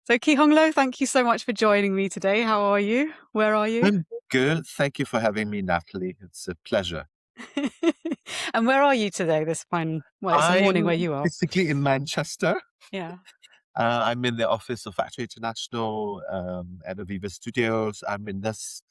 So Kee Hong Lo, thank you so much for joining me today. How are you? Where are you? I'm good. Thank you for having me, Natalie. It's a pleasure. And where are you today, this fine, well, it's the morning I'm where you are. basically in Manchester. Yeah. I'm in the office of Factory International at Aviva Studios. I'm in this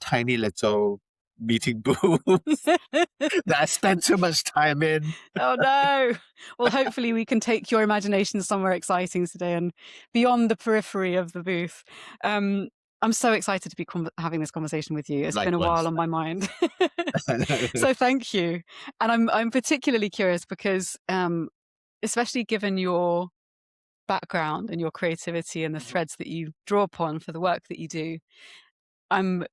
tiny little meeting booth that I spent too much time in. Oh no. Well, hopefully we can take your imagination somewhere exciting today and beyond the periphery of the booth. Um, I'm so excited to be having this conversation with you. It's been a while Likewise. on my mind. So thank you. And I'm particularly curious because especially given your background and your creativity and the threads that you draw upon for the work that you do, I'm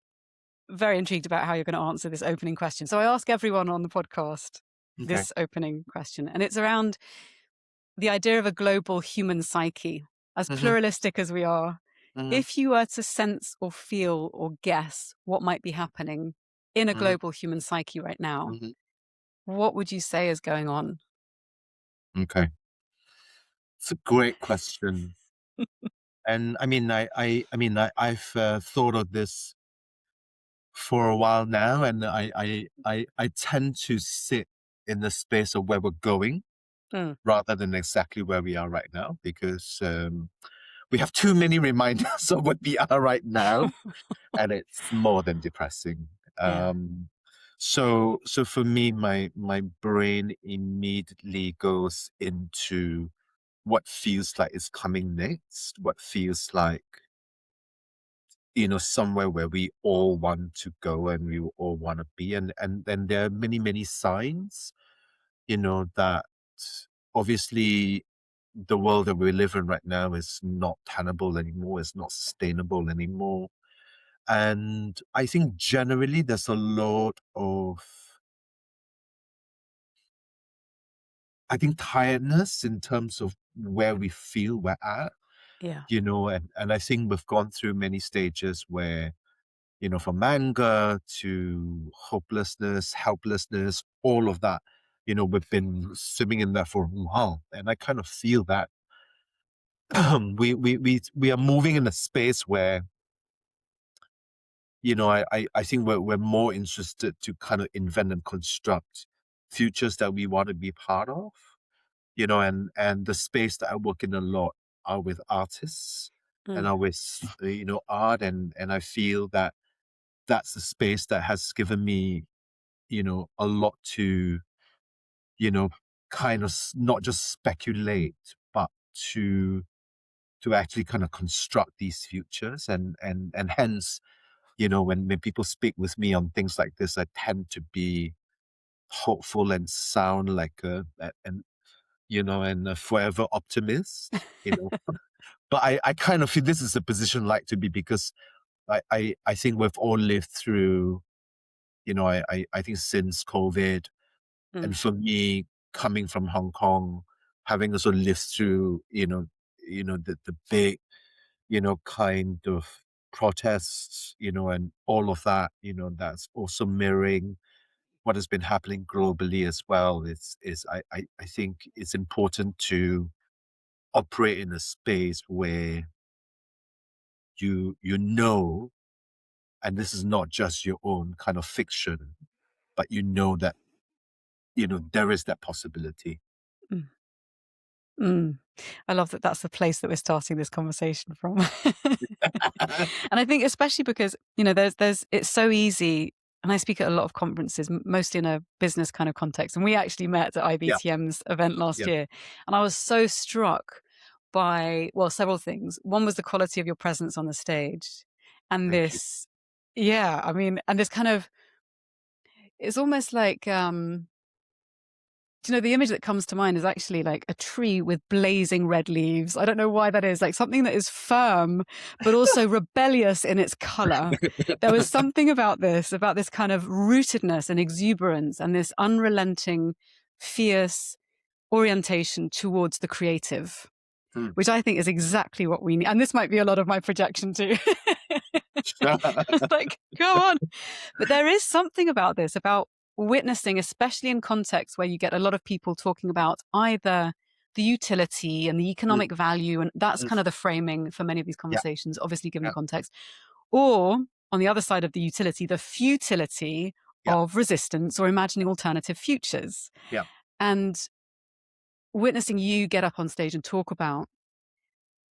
very intrigued about how you're going to answer this opening question. So I ask everyone on the podcast Okay. this opening question, and it's around the idea of a global human psyche. As hmm pluralistic as we are, hmm if you were to sense or feel or guess what might be happening in a hmm global human psyche right now, hmm what would you say is going on? Okay. It's a great question. And I've thought of this for a while now, and I tend to sit in the space of where we're going Mm. rather than exactly where we are right now, because we have too many reminders of what we are right now, and it's more than depressing. Yeah. So for me, my brain immediately goes into what feels like is coming next, what feels like somewhere where we all want to go and we all want to be, and then there are many signs that obviously the world that we live in right now is not tenable anymore, is not sustainable anymore. And I think generally there's a lot of, I think, tiredness in terms of where we feel we're at, Yeah. and I think we've gone through many stages where, from anger to hopelessness, helplessness, all of that, we've been swimming in that for a while. And I kind of feel that we are moving in a space where, I think we're more interested to kind of invent and construct futures that we want to be part of, and the space that I work in a lot are with artists and Mm. are with, art. And I feel that that's the space that has given me, a lot to, you know, kind of not just speculate, but to actually kind of construct these futures. And hence, when people speak with me on things like this, I tend to be hopeful and sound like and a forever optimist, But I kind of feel this is a position like to be, because I think we've all lived through, I think since COVID. Mm. And for me, coming from Hong Kong, having also lived through, the big, kind of protests, and all of that, that's also mirroring what has been happening globally as well. I think it's important to operate in a space where you, and this is not just your own kind of fiction, but that, there is that possibility. Mm. Mm. I love that that's the place that we're starting this conversation from. And I think especially because, there's it's so easy, and I speak at a lot of conferences, mostly in a business kind of context. And we actually met at Yeah, IBTM's event last yeah. year. And I was so struck by, well, several things. One was the quality of your presence on the stage. And Thank you. this, yeah, I mean, and this kind of, it's almost like, the image that comes to mind is actually like a tree with blazing red leaves. I don't know why that is, like something that is firm, but also rebellious in its color. There was something about this kind of rootedness and exuberance and this unrelenting, fierce orientation towards the creative, Hmm. which I think is exactly what we need. And this might be a lot of my projection too. Like, come on. But there is something about this, about witnessing, especially in contexts where you get a lot of people talking about either the utility and the mm, economic value, and that's mm, kind of the framing for many of these yeah, conversations, obviously given the yeah, context. Or on the other side of the utility, the futility yeah, of resistance or imagining alternative futures. yeah, And witnessing you get up on stage and talk about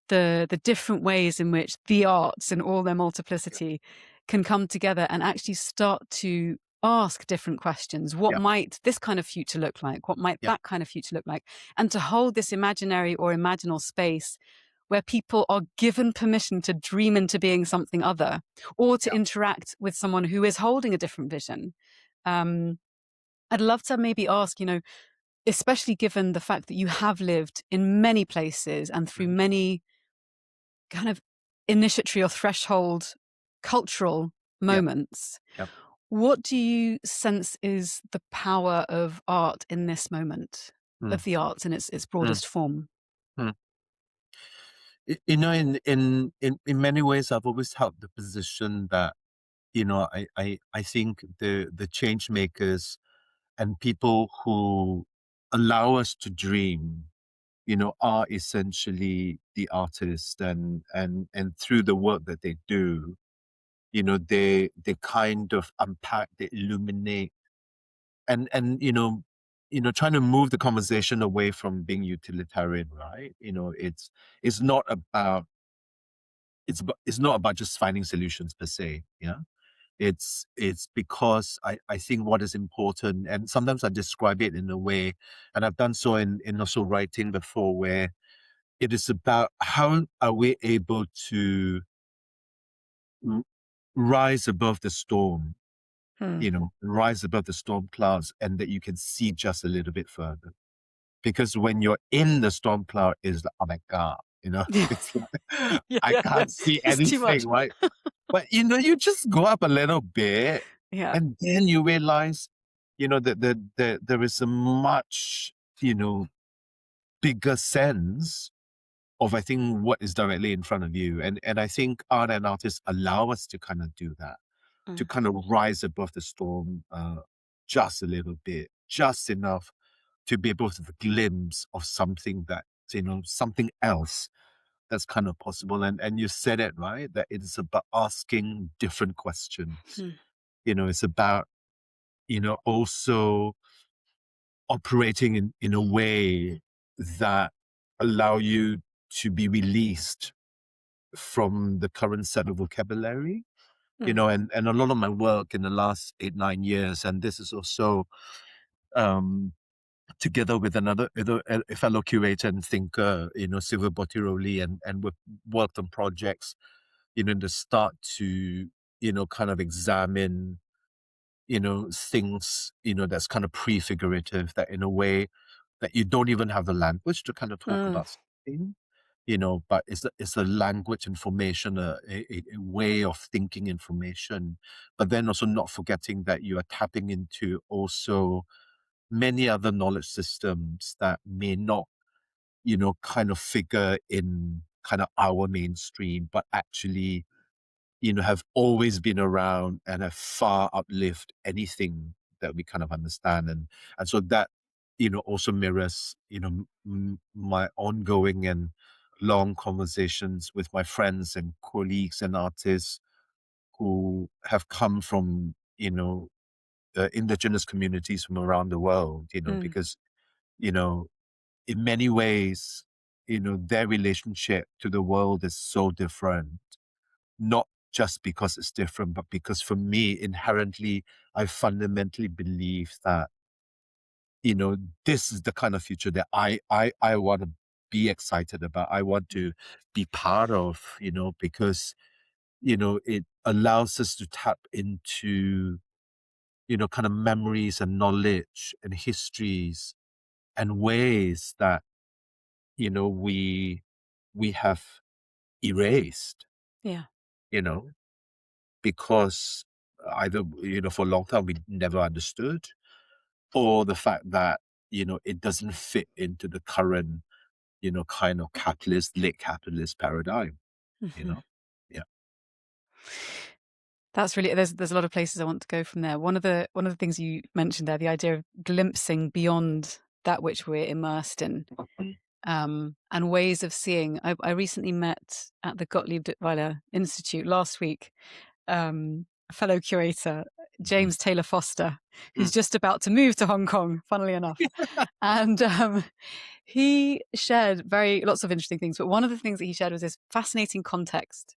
the different ways in which the arts in all their multiplicity can come together and actually start to ask different questions. What yeah, might this kind of future look like? What might yeah, that kind of future look like? And to hold this imaginary or imaginal space where people are given permission to dream into being something other, or to yeah, interact with someone who is holding a different vision. Um, I'd love to maybe ask, especially given the fact that you have lived in many places and through mhm, many kind of initiatory or threshold cultural yeah, moments, yeah, what do you sense is the power of art in this moment, mm, of the arts in its mm, broadest form? mm. In many ways, I've always held the position that, I think the change makers and people who allow us to dream, are essentially the artists, and through the work that they do, they kind of unpack, they illuminate, and trying to move the conversation away from being utilitarian, right? It's not about it's not about just finding solutions per se. Yeah. It's because I think what is important, and sometimes I describe it in a way, and I've done so in also writing before, where it is about how are we able to r- rise above the storm, Hmm. rise above the storm clouds, and that you can see just a little bit further. Because when you're in the storm cloud, is like, oh my God, it's like, Yeah, I yeah, yeah. can't see It's too anything, much. right? But you just go up a little bit, Yeah. and then you realize, that there is a much, you know, bigger sense of, I think, what is directly in front of you. And I think art and artists allow us to kind of do that, to Mm, kind of rise above the storm, just a little bit, just enough to be able to have a glimpse of something that, something else that's kind of possible. And you said it, right? That it is about asking different questions. hmm, It's about, also operating in a way that allow you to be released from the current set of vocabulary. mm, And a lot of my work in the last 8, 9 years, and this is also um together with a fellow curator and thinker, Silvia Bottiroli, and we've worked on projects, to start to, kind of examine, things, that's kind of prefigurative, that in a way that you don't even have the language to kind of talk mm, about something, but it's a language information, a way of thinking information, but then also not forgetting that you are tapping into also many other knowledge systems that may not, kind of figure in kind of our mainstream, but actually, have always been around and have far outlived anything that we kind of understand. And so that, also mirrors, my ongoing and long conversations with my friends and colleagues and artists who have come from, indigenous communities from around the world, mm. because, you know, in many ways, their relationship to the world is so different, not just because it's different, but because for me, inherently, I fundamentally believe that, this is the kind of future that I want to be excited about. I want to be part of, because, it allows us to tap into, kind of memories and knowledge and histories and ways that, we have erased, Yeah. you know, because either, for a long time we never understood, or the fact that, it doesn't fit into the current, kind of late capitalist paradigm, you Mhm. know? Yeah. That's really there's a lot of places I want to go from there. One of the things you mentioned there, the idea of glimpsing beyond that which we're immersed in. and ways of seeing. I recently met at the Gottlieb Duttweiler Institute last week a fellow curator, Mm. James Taylor Foster, who's Mm. just about to move to Hong Kong, funnily enough. And he shared lots of interesting things. But one of the things that he shared was this fascinating concept,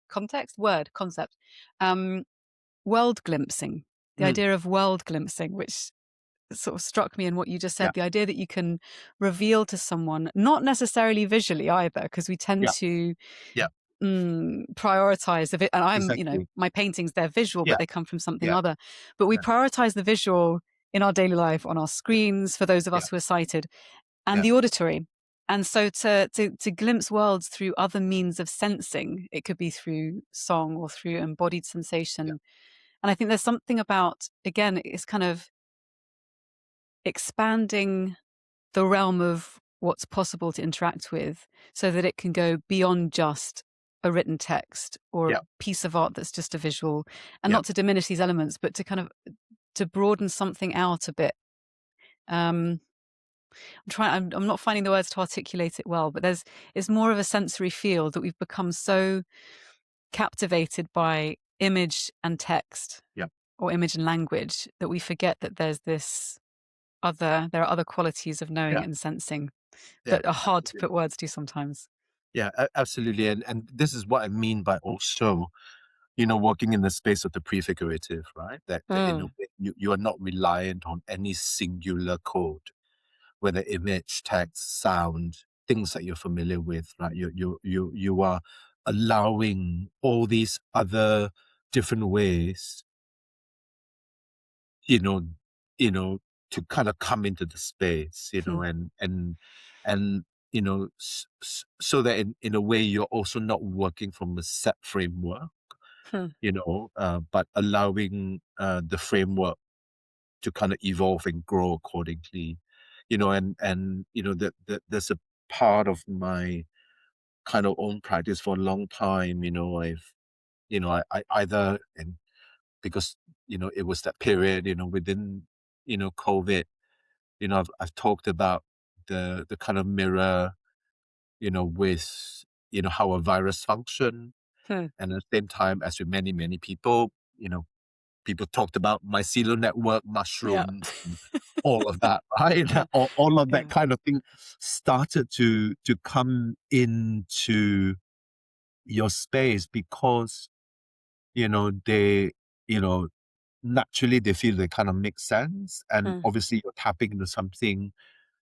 world glimpsing, the Mm. idea of world glimpsing, which sort of struck me in what you just said, Yeah. the idea that you can reveal to someone, not necessarily visually either, because we tend Yeah. to Yeah. prioritize the and I'm, Exactly. my paintings, they're visual, but Yeah. they come from something Yeah. other. But we Yeah. prioritize the visual in our daily life on our screens for those of Yeah. us who are sighted, and Yeah. the auditory. And so to glimpse worlds through other means of sensing, it could be through song or through embodied Yeah. sensation. And I think there's something about, again, it's kind of expanding the realm of what's possible to interact with so that it can go beyond just a written text or a Yeah. piece of art that's just a visual, and Yeah. not to diminish these elements, but to kind of to broaden something out a bit. I'm not finding the words to articulate it well, but it's more of a sensory field that we've become so captivated by image and text Yeah. or image and language that we forget that there are other qualities of knowing Yeah. and sensing Yeah. that are hard to put words to sometimes. Yeah, absolutely. And this is what I mean by also, working in the space of the prefigurative, right? That in a Mm. way, you are not reliant on any singular code, whether image, text, sound, things that you're familiar with, right? You are allowing all these other different ways, you know, you know, to kind of come into the space, Hmm. and so that in a way you're also not working from a set framework, Hmm. but allowing the framework to kind of evolve and grow accordingly, there's a part of my kind of own practice for a long time. I either, and because it was that period, within COVID, I've talked about the kind of mirror, with how a virus function, Hmm. and at the same time, as with many people, people talked about mycelial network, Yeah. mushrooms, and all of that, right? All of that Yeah. kind of thing started to come into your space because they naturally they feel they kind of make sense, and Hmm. obviously you're tapping into something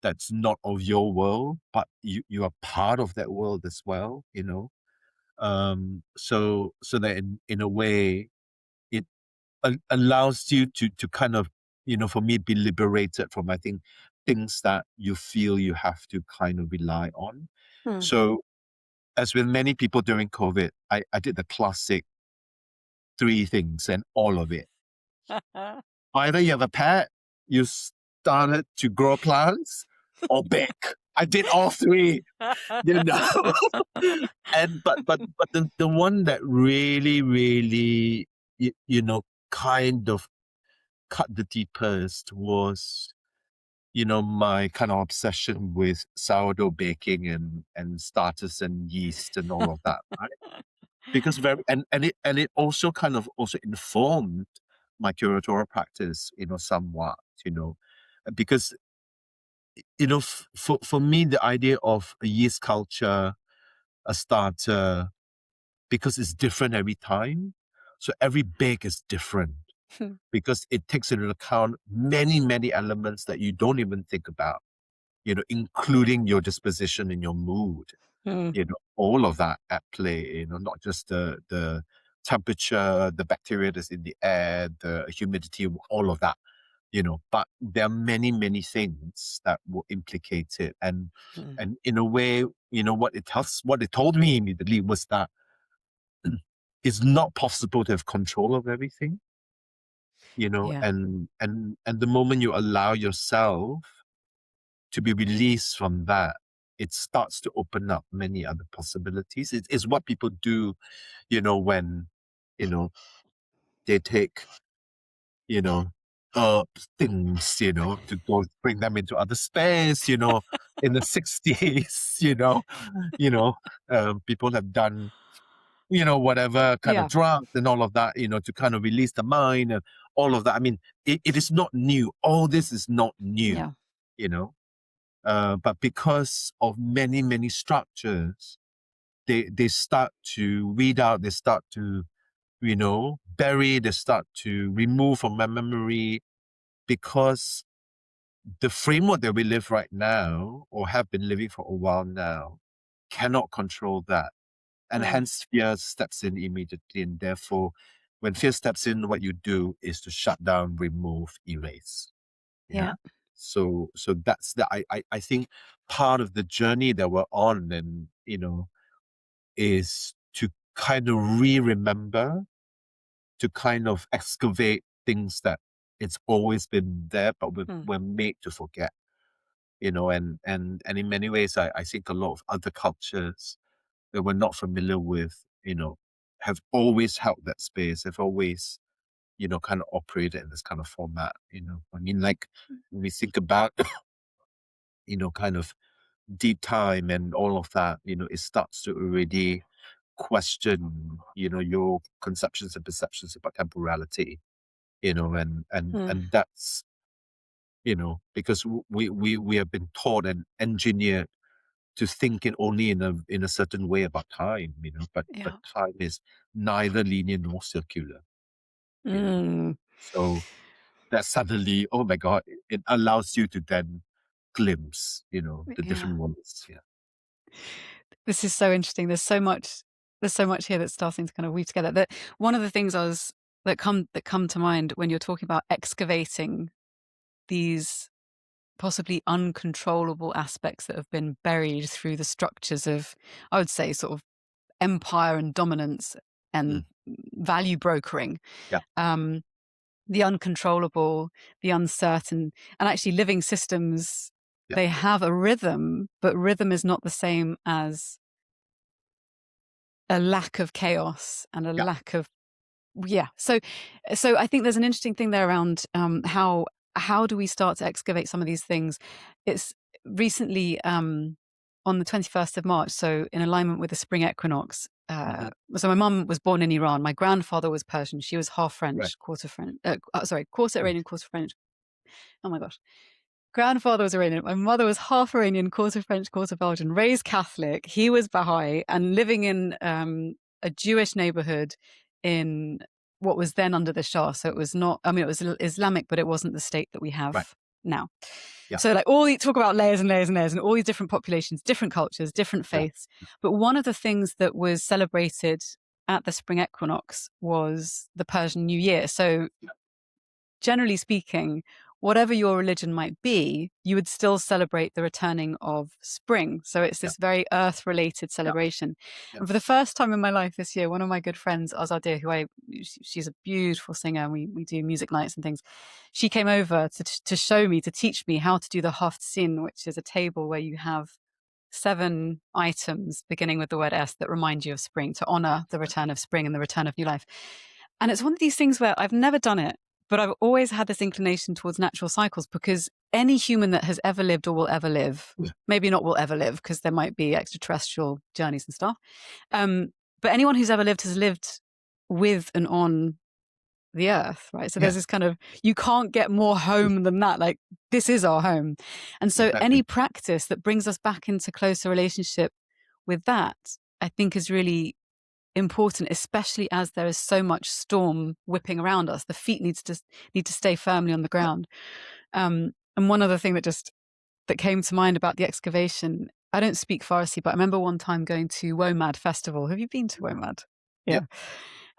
that's not of your world, but you are part of that world as well, so that in a way it allows you to kind of, for me, be liberated from, I think, things that you feel you have to kind of rely on. Hmm. So as with many people during COVID, I did the classic three things and all of it. Either you have a pet, you started to grow plants, or bake. I did all three, you know. but the one that really, really, kind of cut the deepest was, my kind of obsession with sourdough baking and starters and yeast and all of that, right? Because it also kind of also informed my curatorial practice, somewhat, because for me the idea of a yeast culture, a starter, because it's different every time, so every bake is different because it takes into account many elements that you don't even think about, including your disposition and your mood, Hmm. all of that at play, not just the temperature, the bacteria that's in the air, the humidity, all of that, but there are many things that will implicate it. Hmm. And in a way, what it told me immediately was that it's not possible to have control of everything, Yeah. and the moment you allow yourself to be released from that, it starts to open up many other possibilities. It's what people do, when, they take, you know, things, to go bring them into other space, in the 60s, people have done, whatever kind of Yeah. drugs and all of that, to kind of release the mind and all of that. I mean, it is not new. All this is not new, Yeah. But because of many, many structures, they start to weed out, they start to, bury, they start to remove from my memory, because the framework that we live right now, or have been living for a while now, cannot control that. And Mm. hence fear steps in immediately. And therefore, when fear steps in, what you do is to shut down, remove, erase. Yeah. Yeah. So that's I think part of the journey that we're on, and is to kind of remember, to kind of excavate things that it's always been there, but Mm. we're made to forget. And in many ways, I think a lot of other cultures that we're not familiar with, have always held that space, have always, kind of operated in this kind of format. I mean, like, when we think about, kind of deep time and all of that, it starts to already question, your conceptions and perceptions about temporality, Mm. and that's, because we have been taught and engineered to think it only in a certain way about time, but Yeah. time is neither linear nor circular, you know. Mm. So that suddenly, oh my God, it allows you to then glimpse, the Yeah. different worlds. Yeah. This is so interesting. There's so much here that's starting to kind of weave together. That one of the things that come to mind when you're talking about excavating these possibly uncontrollable aspects that have been buried through the structures of, I would say, sort of empire and dominance and Mm. value brokering. Yeah. Um, the uncontrollable, the uncertain, and actually living systems, Yeah. they have a rhythm, but rhythm is not the same as a lack of chaos and a Yeah. lack of, yeah. So I think there's an interesting thing there around how do we start to excavate some of these things. It's recently on the 21st of March, so in alignment with the spring equinox. Hmm. So my mum was born in Iran. My grandfather was Persian. She was half Right. French, quarter French. Sorry, quarter Mm. Iranian, quarter French. Oh my gosh. Grandfather was Iranian. My mother was half Iranian, quarter French, quarter Belgian, raised Catholic. He was Baha'i and living in a Jewish neighborhood in what was then under the Shah. So it was not, I mean, it was Islamic, but it wasn't the state that we Right. have now. Yeah. So like talk about layers and layers and layers and all these different populations, different cultures, different Yeah. faiths. But one of the things that was celebrated at the spring equinox was the Persian New Year. So generally speaking, whatever your religion might be, you would still celebrate the returning of spring. So it's Yeah. this very earth related Yeah. celebration. Yeah. And for the first time in my life this year, one of my good friends, Azadeh, she's a beautiful singer and we do music nights and things. She came over to show me, to teach me how to do the haft sin, which is a table where you have 7 items beginning with the word S that remind you of spring, to honor the return of spring and the return of new life. And it's one of these things where I've never done it, but I've always had this inclination towards natural cycles, because any human that has ever lived or will ever live, Yeah. maybe not will ever live because there might be extraterrestrial journeys and stuff. But anyone who's ever lived has lived with and on the earth, right? So Yeah. there's this kind of, you can't get more home than that. Like, this is our home. And so any Exactly. practice that brings us back into closer relationship with that, I think is really important, especially as there is so much storm whipping around us. The feet need to stay firmly on the Yeah. ground. And one other thing that came to mind about the excavation, I don't speak Farsi, but I remember one time going to WOMAD festival. Have you been to WOMAD? Yeah. Yeah.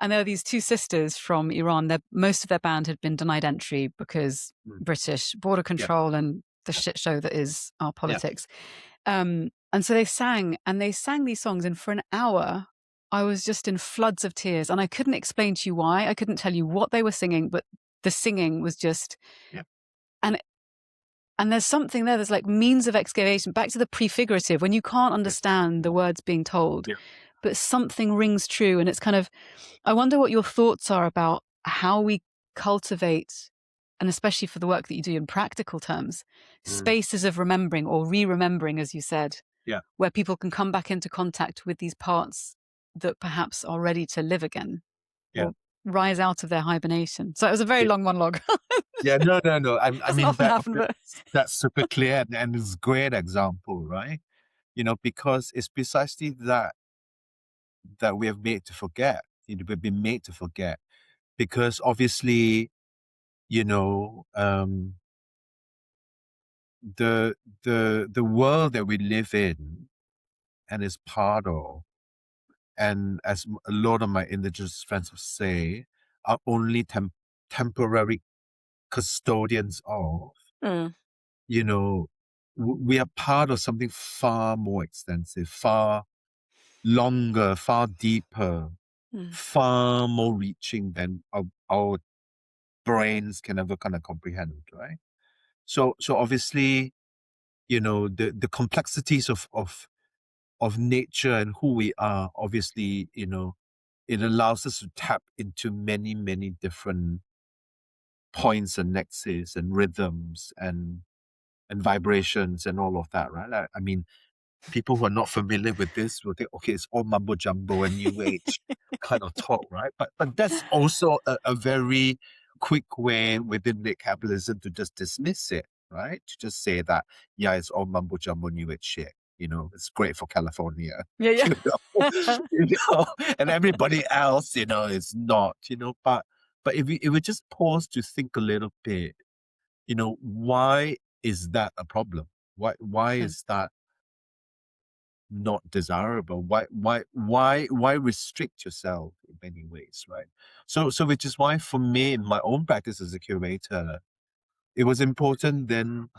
And there were these 2 sisters from Iran. Most of their band had been denied entry because Mm. British border Yeah. control and the Yeah. shit show that is our Yeah. politics. And so they sang these songs, and for an hour I was just in floods of tears, and I couldn't explain to you why. I couldn't tell you what they were singing, but the singing was just, Yeah. and there's something there. There's like means of excavation, back to the prefigurative, when you can't understand the words being told, Yeah. but something rings true. And it's kind of, I wonder what your thoughts are about how we cultivate and especially for the work that you do in practical terms, Mm. spaces of remembering or re-remembering, as you said, Yeah. where people can come back into contact with these parts that perhaps are ready to live again Yeah. or rise out of their hibernation. So it was a very Yeah. long monologue. Yeah, no. I Doesn't mean often happen, but that's super clear, and it's a great example, right? Because it's precisely that we have made to forget. We've been made to forget because obviously, you know, the world that we live in and is part of, and as a lot of my indigenous friends will say, are only temporary custodians of. mm, We are part of something far more extensive, far longer, far deeper, mm, far more reaching than our brains can ever kind of comprehend, right? So obviously, the complexities of nature and who we are, obviously, it allows us to tap into many, many different points and nexus and rhythms and vibrations and all of that, right? I mean, people who are not familiar with this will think, okay, it's all mumbo jumbo and new age kind of talk, right? But that's also a very quick way within the capitalism to just dismiss it, right? To just say that, yeah, it's all mumbo jumbo new age shit. It's great for California, yeah, you know, yeah. and everybody else, is not, but if we just pause to think a little bit, why is that a problem? Why is that not desirable? Why restrict yourself in many ways, right? So which is why for me in my own practice as a curator, it was important then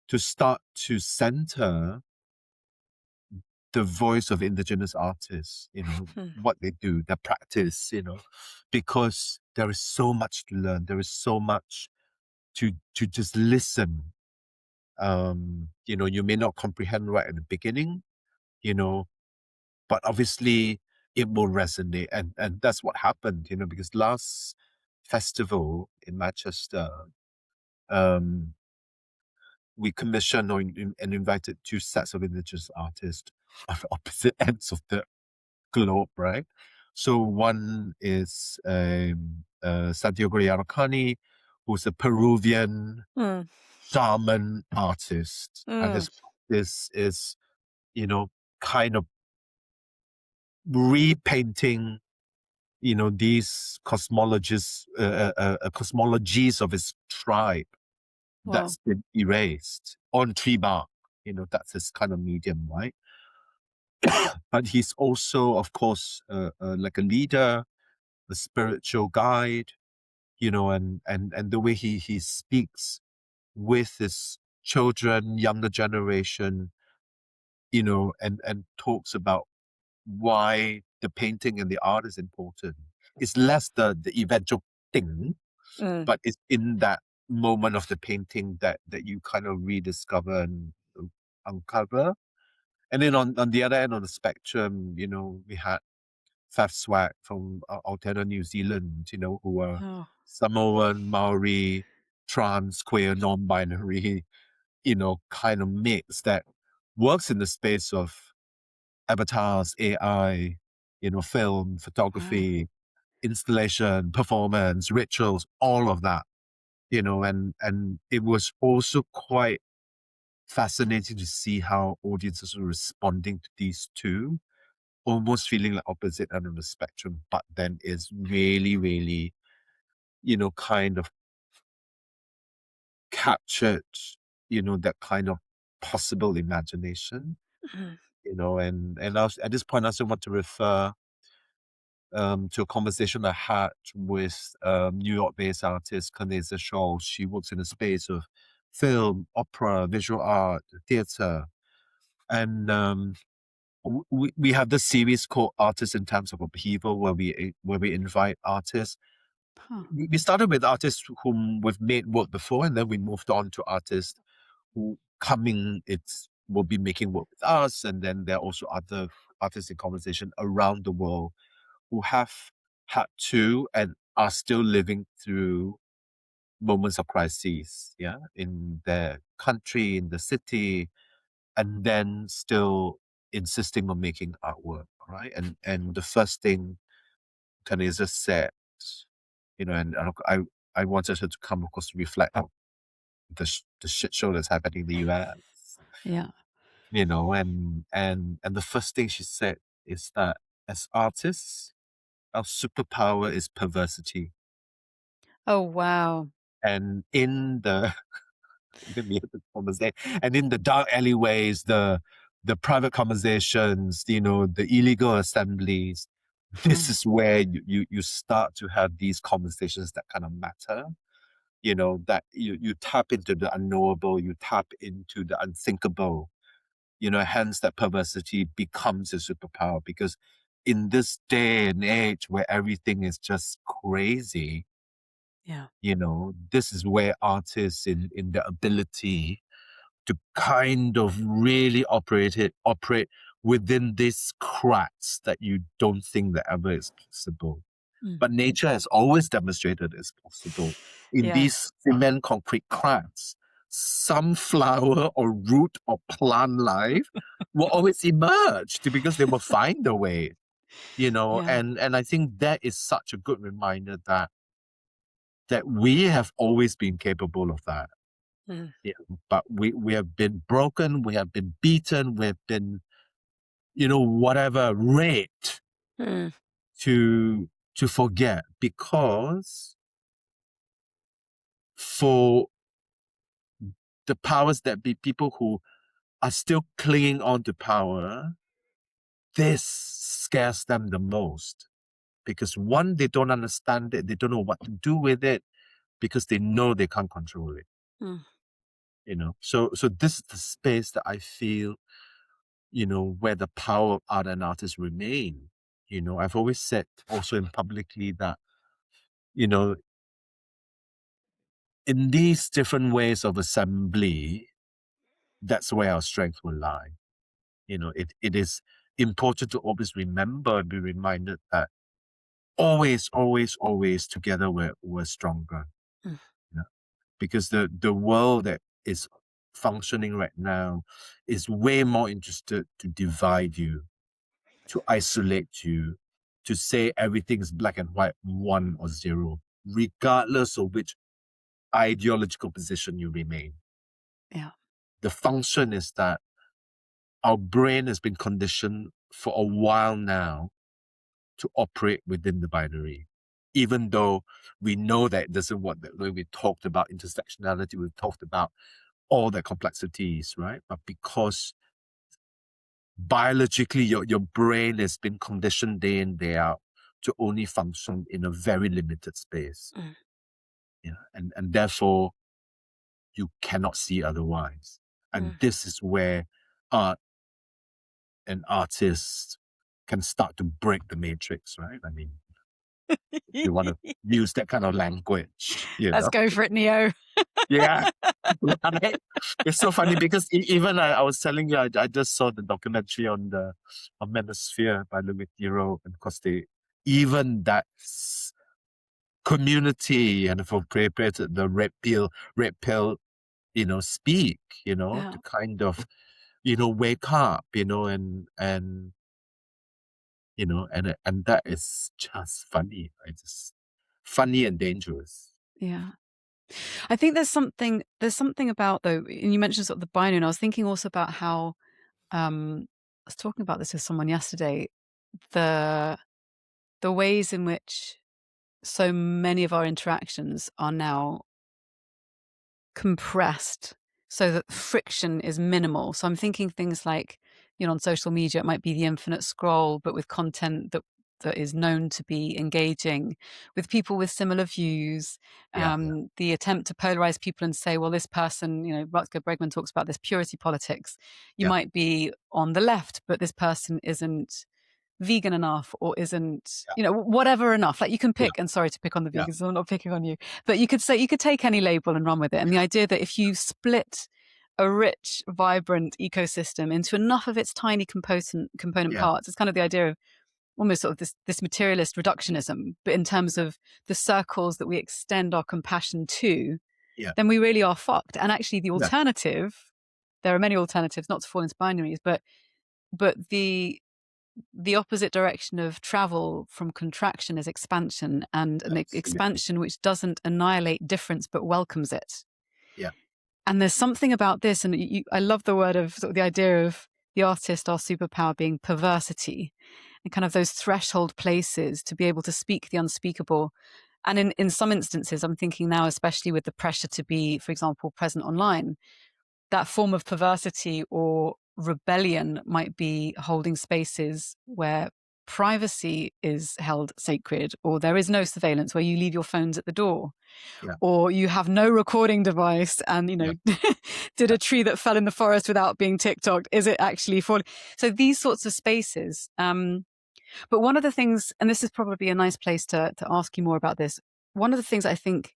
to start to center the voice of indigenous artists, Mm, what they do, their practice, because there is so much to learn, there is so much to just listen. You may not comprehend right at the beginning, you know but obviously it will resonate, and that's what happened, because last festival in Manchester, um we commissioned and invited two sets of indigenous artists on opposite ends of the globe, right? So one is Santiago Yarocani, who's a Peruvian mm, shaman artist, and mm. this is you know kind of repainting these cosmologies of his tribe Wow. that's been erased on tree bark. That's his kind of medium, right? But he's also, of course, like a leader, a spiritual guide, and the way he speaks with his children, younger generation, and talks about why the painting and the art is important. It's less the eventual thing, Mm. but it's in that moment of the painting that you kind of rediscover and uncover. And then on the other end of the spectrum, we had Faf Swag from Aotearoa, New Zealand, who are Oh, Samoan, Maori, trans, queer, non-binary, kind of mix that works in the space of avatars, AI, film, wow. photography, installation, performance, rituals, all of that, and it was also quite fascinating to see how audiences were responding to these two, almost feeling like opposite end of the spectrum, but then is really, really, kind of captured, that kind of possible imagination, Mm. and at this point, I also want to refer to a conversation I had with New York-based artist Kaneza Shaw. She works in the space of film, opera, visual art, theater, and we have this series called Artists in Times of Upheaval, where we invite artists. Huh. We started with artists whom we've made work before, and then we moved on to artists who will be making work with us, and then there are also other artists in conversation around the world who have had to and are still living through moments of crises, yeah, in their country, in the city, and then still insisting on making artwork, right? And the first thing Teresa said, and I wanted her to come, of course, to reflect on the shit show that's happening in the US, Yeah. and the first thing she said is that as artists, our superpower is perversity. Oh, wow. And in the and in the dark alleyways, the private conversations, the illegal assemblies, Hmm. this is where you start to have these conversations that kind of matter. That you tap into the unknowable, you tap into the unthinkable. Hence that perversity becomes a superpower, because in this day and age where everything is just crazy, Yeah. this is where artists in their ability to kind of really operate within these cracks that you don't think that ever is possible. Mm. But nature has always demonstrated it's possible. In these Yes. cement concrete cracks, some flower or root or plant life will always emerge because they will find a way, Yeah. and I think that is such a good reminder that we have always been capable of that. Mm. Yeah. But we have been broken, we have been beaten, we have been, whatever, raped Mm. to forget, because for the powers that be, people who are still clinging on to power, this scares them the most. Because one, they don't understand it, they don't know what to do with it, because they know they can't control it. Mm. So this is the space that I feel, where the power of art and artists remain. I've always said also in publicly that, in these different ways of assembly, that's where our strength will lie. It is important to always remember and be reminded that always, always, always together we're stronger. Mm. Because the world that is functioning right now is way more interested to divide you, to isolate you, to say everything's black and white, 1 or 0, regardless of which ideological position you remain. Yeah. The function is that our brain has been conditioned for a while now to operate within the binary, even though we know that it doesn't work that way. We talked about intersectionality, we've talked about all the complexities, right? But because biologically your brain has been conditioned day in, day out to only function in a very limited space. Mm. And therefore you cannot see otherwise. And Mm. this is where art and artists can start to break the matrix, right? I mean, you want to use that kind of language, Let's go for it, Neo. Yeah. Right? It's so funny because even I was telling you, I just saw the documentary on Manosphere by Louis Theroux, and of course even that community and for the red pill, speak, Yeah. to kind of, wake up, and that is just funny. Right? Just funny and dangerous. Yeah. I think there's something about, though, and you mentioned sort of the binary, and I was thinking also about how I was talking about this with someone yesterday, the ways in which so many of our interactions are now compressed so that friction is minimal. So I'm thinking things like, on social media, it might be the infinite scroll, but with content that is known to be engaging with people with similar views. Yeah. The attempt to polarize people and say, well, this person, Rutger Bregman talks about this purity politics. You Yeah. might be on the left, but this person isn't vegan enough or isn't, whatever enough. Like you can Yeah. pick, and sorry to pick on the Yeah. vegans, so I'm not picking on you, but you could take any label and run with it. And the idea that if you split a rich, vibrant ecosystem into enough of its tiny component Yeah. parts, it's kind of the idea of almost sort of this materialist reductionism, but in terms of the circles that we extend our compassion to, Yeah. then we really are fucked. And actually, the Yeah. alternative, there are many alternatives, not to fall into binaries, but the opposite direction of travel from contraction is expansion, and an Absolutely. expansion which doesn't annihilate difference but welcomes it. Yeah. And there's something about this, and I love the word of sort of the idea of the artist, our superpower being perversity, and kind of those threshold places to be able to speak the unspeakable. And in some instances, I'm thinking now, especially with the pressure to be, for example, present online, that form of perversity or rebellion might be holding spaces where privacy is held sacred, or there is no surveillance, where you leave your phones at the door, Yeah. or you have no recording device, and Yeah. did a tree that fell in the forest without being TikToked, is it actually falling? So these sorts of spaces. But one of the things, and this is probably a nice place to ask you more about this, one of the things I think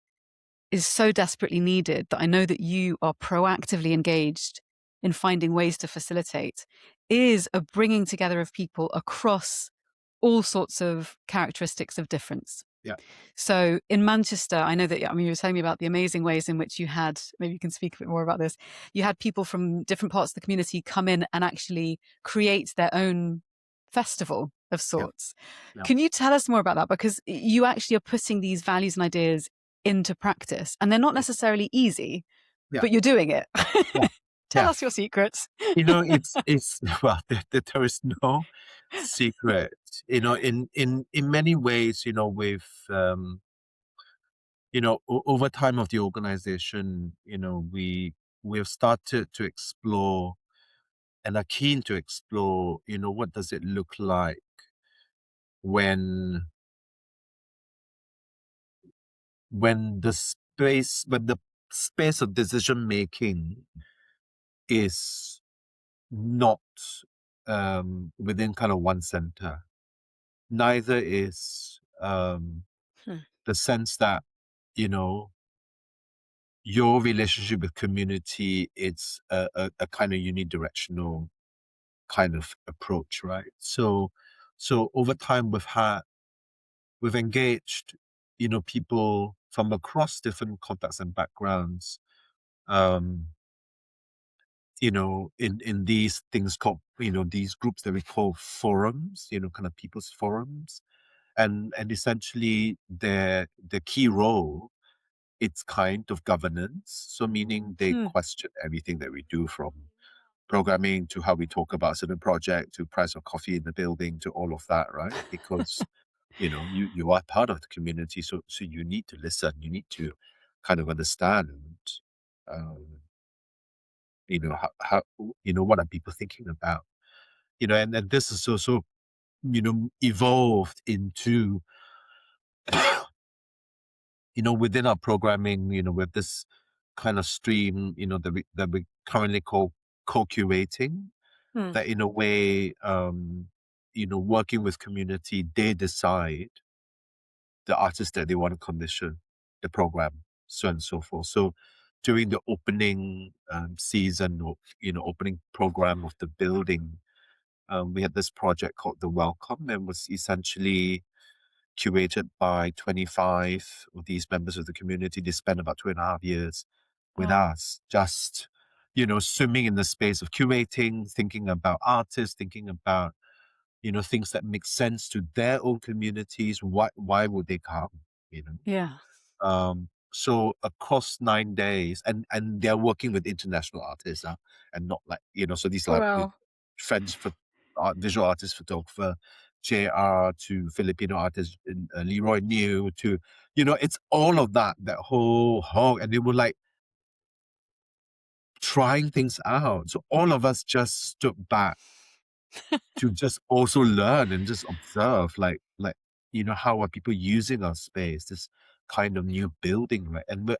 is so desperately needed, that I know that you are proactively engaged in finding ways to facilitate, is a bringing together of people across all sorts of characteristics of difference. Yeah. So in Manchester, I know that, I mean, you were telling me about the amazing ways in which you had, maybe you can speak a bit more about this, you had people from different parts of the community come in and actually create their own festival of Yeah. sorts. Yeah. Can you tell us more about that? Because you actually are putting these values and ideas into practice, and they're not necessarily easy, Yeah. but you're doing it. Yeah. Tell Yeah. us your secrets. It's well, there is no secret. In many ways, with over time of the organization, we have started to explore and are keen to explore, what does it look like when when the space of decision making is not within kind of one center. Neither is Hmm. the sense that, you know, your relationship with community, it's a kind of unidirectional kind of approach, right? So over time we've engaged, people from across different contexts and backgrounds, um, in these things called, these groups that we call forums, kind of people's forums. And essentially their key role, it's kind of governance. So meaning they Hmm. question everything that we do, from programming to how we talk about a certain project to price of coffee in the building to all of that, right? Because you are part of the community, so you need to listen, you need to kind of understand, um, how what are people thinking about, and this is also evolved into within our programming, with this kind of stream, that we currently call co-curating, Hmm. that in a way, working with community, they decide the artists that they want to commission, the program, so on and so forth. So during the opening season, or opening program of the building, we had this project called The Welcome, and was essentially curated by 25 of these members of the community. They spent about 2.5 years with Wow. us, just swimming in the space of curating, thinking about artists, thinking about things that make sense to their own communities. Why would they come? You know, Yeah. so across 9 days, and they're working with international artists, and not like so these are like Wow. friends for visual artist, photographer, JR, to Filipino artist Leroy New, to it's all of that whole, and they were like trying things out. So all of us just stood back to just also learn and just observe, like how are people using our space, this kind of new building, right? And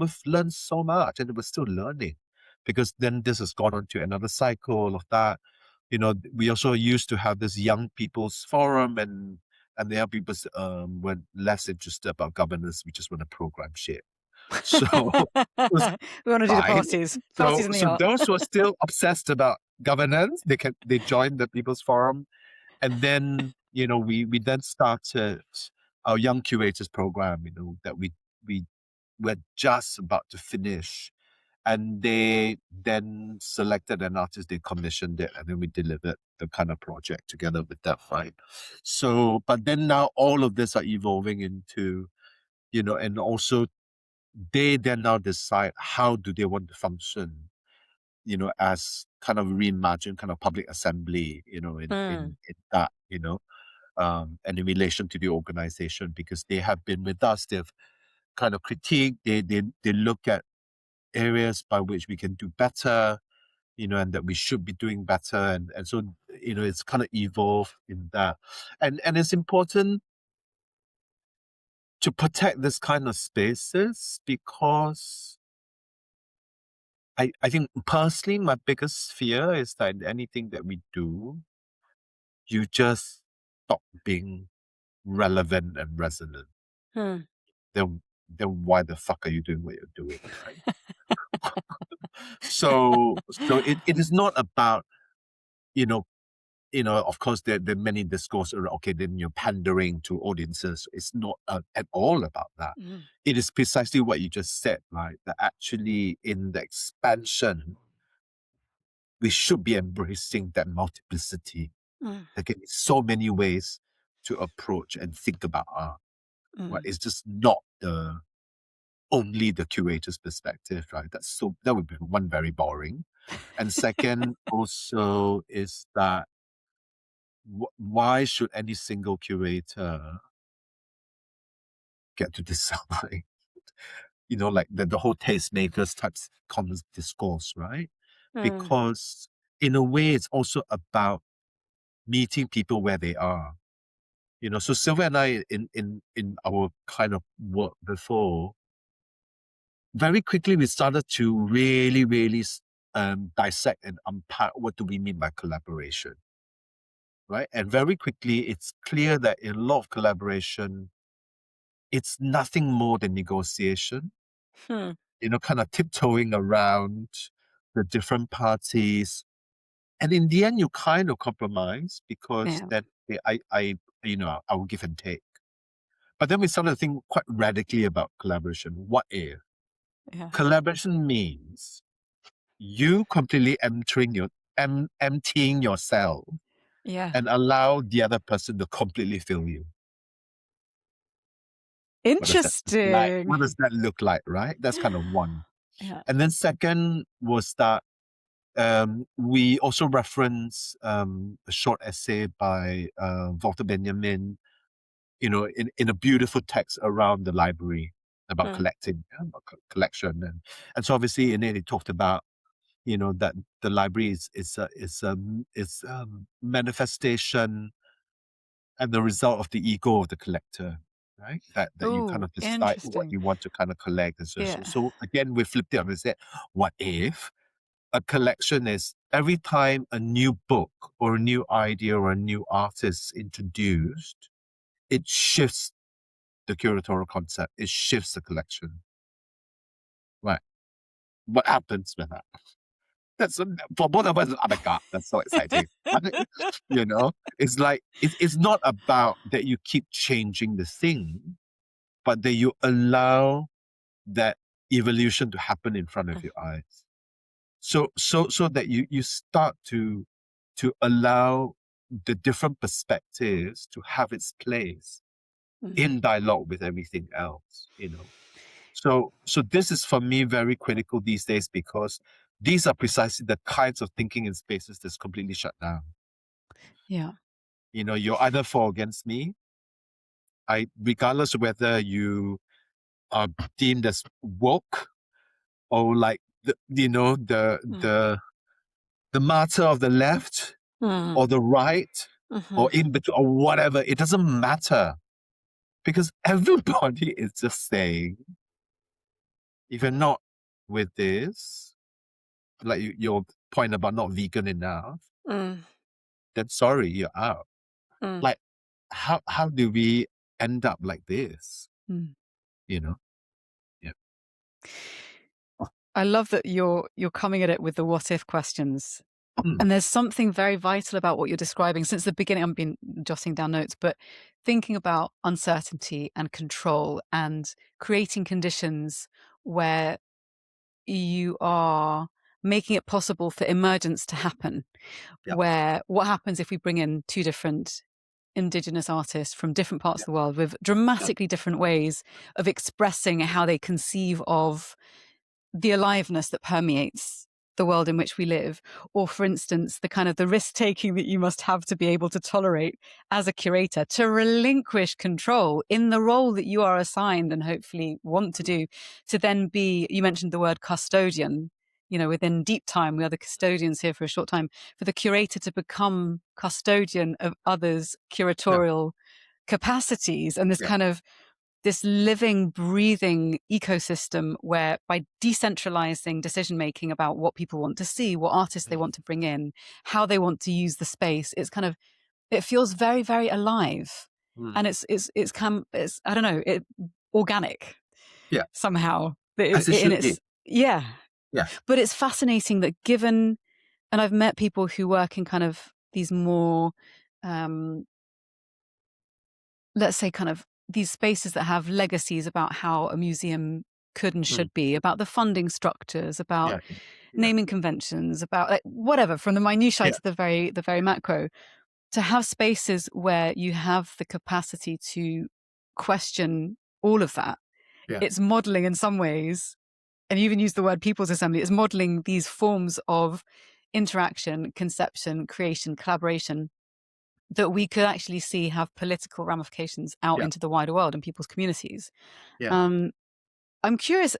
we've learned so much, and we're still learning, because then this has gone on to another cycle of that. We also used to have this young people's forum, and the young people were less interested about governance. We just want to program shit. So it was We want to do the fine. parties. So Parties in the so art. those who are still obsessed about governance, they join the people's forum, and then we then started our young curators program, that we were just about to finish. And they then selected an artist, they commissioned it, and then we delivered the kind of project together with that, right? So, but then now all of this are evolving into, and also they then now decide how do they want to function, as kind of reimagined kind of public assembly, in that, and in relation to the organization, because they have been with us, they've kind of critiqued, they look at areas by which we can do better, and that we should be doing better. And so, it's kind of evolved in that. And it's important to protect this kind of spaces because I think personally, my biggest fear is that in anything that we do, you just stop being relevant and resonant. Hmm. Then why the fuck are you doing what you're doing, right? So it is not about, of course, there are many discourse around, okay, then you're pandering to audiences. It's not at all about that. Mm. It is precisely what you just said, right? That actually in the expansion, we should be embracing that multiplicity. Mm. There can be so many ways to approach and think about art. Right? It's just not only the curator's perspective, right? That would be one, very boring. And second, also is that why should any single curator get to decide? Like the whole tastemakers type common discourse, right? Because in a way, it's also about meeting people where they are. So Sylvia and I, in our kind of work before, very quickly we started to really, really dissect and unpack what do we mean by collaboration, right? And very quickly, it's clear that in a lot of collaboration, it's nothing more than negotiation. Hmm. Kind of tiptoeing around the different parties, and in the end, you kind of compromise because then I will give and take. But then we started to think quite radically about collaboration. What if collaboration means you completely emptying yourself and allow the other person to completely fill you? Interesting. What does that look like, right? That's kind of one. Yeah. And then second was that we also reference a short essay by Walter Benjamin, in a beautiful text around the library about collecting, about collection, and so obviously in it he talked about that the library is a manifestation and the result of the ego of the collector, right? That you kind Oh, of decide what interesting. you want to kind of collect. And so, Yeah. so again, we flipped it up and said, what if a collection is every time a new book or a new idea or a new artist is introduced, it shifts the curatorial concept, it shifts the collection. Right. What happens with that? That's for both of us. Oh my god, that's so exciting! It's like it's not about that you keep changing the thing, but that you allow that evolution to happen in front of your eyes. So that you start to allow the different perspectives to have its place in dialogue with everything else. So this is for me very critical these days because these are precisely the kinds of thinking in spaces that's completely shut down. Yeah. You're either for or against me. Regardless of whether you are deemed as woke or like the martyr of the left or the right or in between or whatever, it doesn't matter. Because everybody is just saying, if you're not with this, like your point about not vegan enough, then sorry, you're out. Like, how do we end up like this? Yeah. I love that you're coming at it with the what if questions. And there's something very vital about what you're describing. Since the beginning, I've been jotting down notes, but thinking about uncertainty and control and creating conditions where you are making it possible for emergence to happen. Yeah. Where what happens if we bring in two different Indigenous artists from different parts Yeah. of the world with dramatically different ways of expressing how they conceive of the aliveness that permeates the world in which we live, or for instance the kind of the risk taking that you must have to be able to tolerate as a curator, to relinquish control in the role that you are assigned and hopefully want to do, to then be, you mentioned the word custodian, within Deep Time we are the custodians here for a short time, for the curator to become custodian of others' curatorial capacities, and this kind of this living, breathing ecosystem where by decentralizing decision making about what people want to see, what artists they want to bring in, how they want to use the space, it feels very, very alive. And it's I don't know, organic. Yeah. Somehow. As it should be. Yeah. Yeah. But it's fascinating that given, and I've met people who work in kind of these more let's say kind of these spaces that have legacies about how a museum could and should be, about the funding structures, about naming conventions, about like whatever, from the minutiae to the very macro, to have spaces where you have the capacity to question all of that. It's modeling in some ways, and you even use the word people's assembly, it's modeling these forms of interaction, conception, creation, collaboration that we could actually see have political ramifications out into the wider world and people's communities. I'm curious,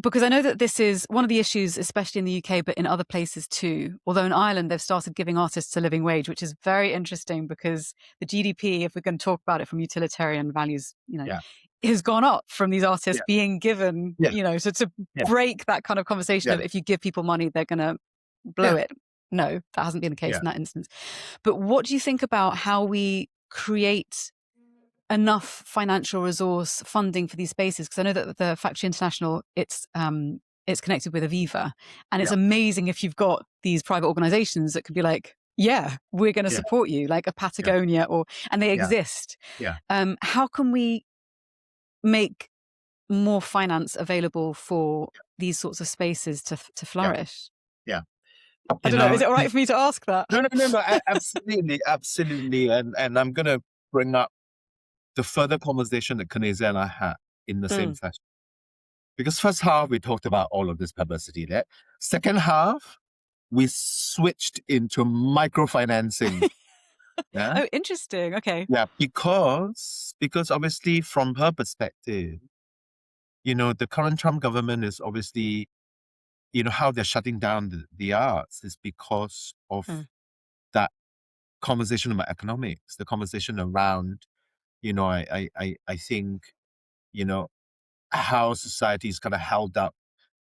because I know that this is one of the issues, especially in the UK, but in other places too. Although in Ireland, they've started giving artists a living wage, which is very interesting because the GDP, if we're going to talk about it from utilitarian values, has gone up from these artists being given, so to break that kind of conversation of if you give people money, they're going to blow it. No, that hasn't been the case in that instance. But what do you think about how we create enough financial resource funding for these spaces? Because I know that the Factory International, it's connected with Aviva, and it's amazing if you've got these private organizations that could be like, yeah, we're going to support you, like a Patagonia, and they exist. How can we make more finance available for these sorts of spaces to flourish? I don't know. Is it all right for me to ask that? No, absolutely. And I'm going to bring up the further conversation that Kaneza and I had in the same session. Because first half, we talked about all of this perversity there. Second half, we switched into microfinancing. Oh, interesting. Okay. Yeah, because obviously from her perspective, the current Trump government is obviously, how they're shutting down the arts is because of that conversation about economics, the conversation around, I think, how society is kind of held up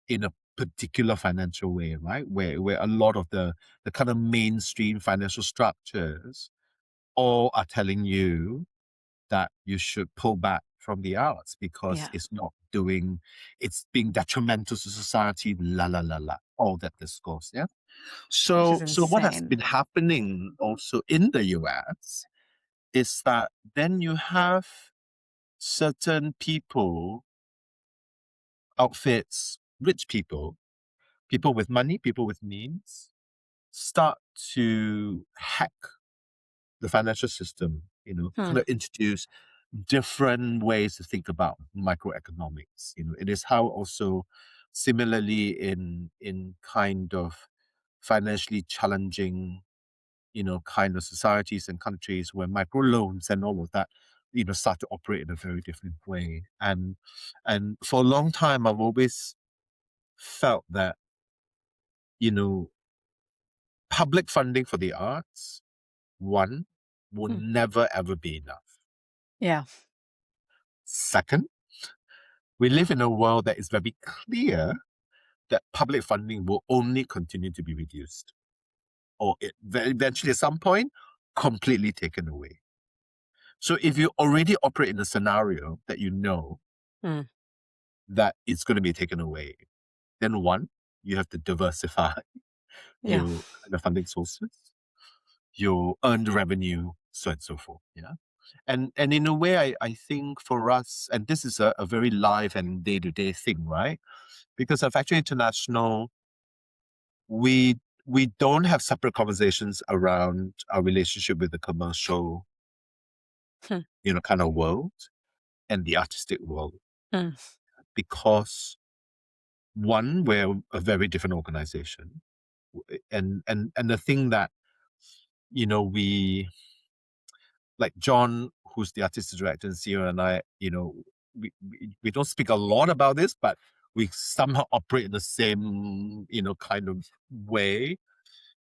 in a particular financial way, right? Where a lot of the kind of mainstream financial structures all are telling you that you should pull back from the arts because it's being detrimental to society, all that discourse, So what has been happening also in the US is that then you have certain people, outfits, rich people with money, people with means, start to hack the financial system, kind of introduce different ways to think about microeconomics. It is how also similarly in kind of financially challenging, kind of societies and countries where microloans and all of that, start to operate in a very different way. And for a long time, I've always felt that, public funding for the arts, one, will never ever be enough. Yeah. Second, we live in a world that is very clear that public funding will only continue to be reduced, or eventually at some point, completely taken away. So if you already operate in a scenario that that it's going to be taken away, then one, you have to diversify Yeah. your kind of funding sources, your earned revenue, so on and so forth. Yeah. And in a way, I think for us, and this is a very live and day-to-day thing, right? Because of Factory International, we we don't have separate conversations around our relationship with the commercial, Hmm. kind of world and the artistic world, Hmm. because one, we're a very different organization, and the thing that we, like John, who's the artistic director and CEO, and I, we don't speak a lot about this, but we somehow operate in the same, kind of way,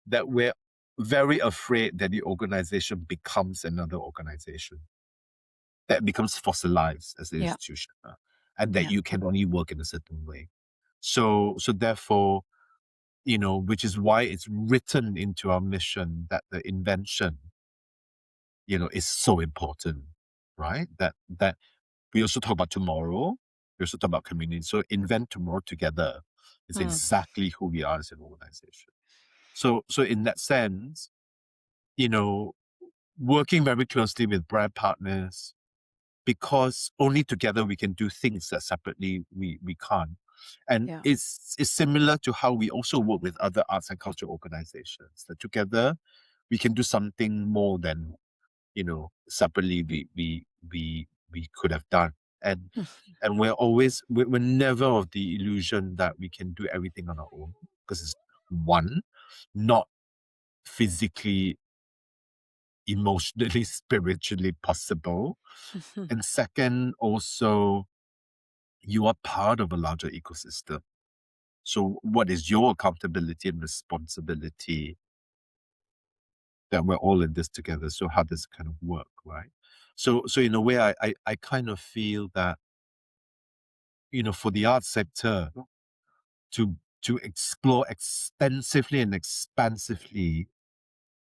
that we're very afraid that the organization becomes another organization, that becomes fossilized as an Yeah. institution, and that Yeah. you can only work in a certain way. So therefore, which is why it's written into our mission that the invention, is so important, right? That we also talk about tomorrow. We also talk about community. So invent tomorrow together is Hmm. exactly who we are as an organization. So in that sense, you know, working very closely with brand partners, because only together we can do things that separately we can't. And Yeah. it's similar to how we also work with other arts and culture organizations, that together we can do something more than separately we could have done. And Hmm. and we're never of the illusion that we can do everything on our own, because it's one, not physically, emotionally, spiritually possible. Hmm. And second, also, you are part of a larger ecosystem. So what is your accountability and responsibility, that we're all in this together? So how does it kind of work, right? So in a way, I kind of feel that, for the arts sector to explore extensively and expansively